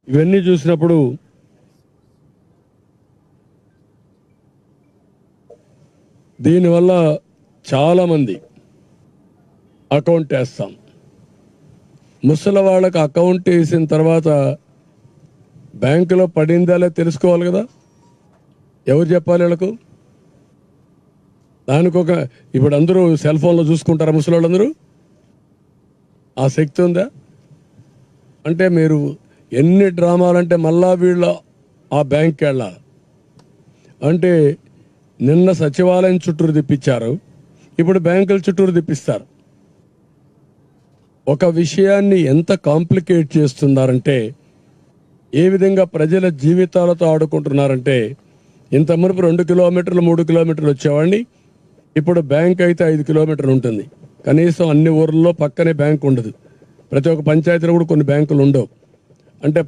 ఇవన్నీ చూసినప్పుడు దీనివల్ల చాలామంది అకౌంట్ వేస్తాం. ముసలి వాళ్ళకి అకౌంట్ వేసిన తర్వాత బ్యాంకులో పడిందా లేదా తెలుసుకోవాలి కదా. ఎవరు చెప్పాలి వీళ్ళకు? దానికి ఇప్పుడు అందరూ సెల్ ఫోన్లో చూసుకుంటారా ముసలి వాళ్ళందరూ? ఆ శక్తి ఉందా? అంటే మీరు ఎన్ని డ్రామాలంటే మళ్ళా వీళ్ళు ఆ బ్యాంక్కి వెళ్ళాలి. అంటే నిన్న సచివాలయం చుట్టూరు తిప్పించారు, ఇప్పుడు బ్యాంకుల చుట్టూరు తిప్పిస్తారు. ఒక విషయాన్ని ఎంత కాంప్లికేట్ చేస్తున్నారంటే, ఏ విధంగా ప్రజల జీవితాలతో ఆడుకుంటున్నారంటే, ఇంత మునుపు 2 కిలోమీటర్లు 3 కిలోమీటర్లు వచ్చేవాడిని, ఇప్పుడు బ్యాంక్ అయితే 5 కిలోమీటర్లు ఉంటుంది. కనీసం అన్ని ఊర్లలో పక్కనే బ్యాంక్ ఉండదు. ప్రతి ఒక్క పంచాయతీలో కూడా కొన్ని బ్యాంకులు ఉండవు. అంటే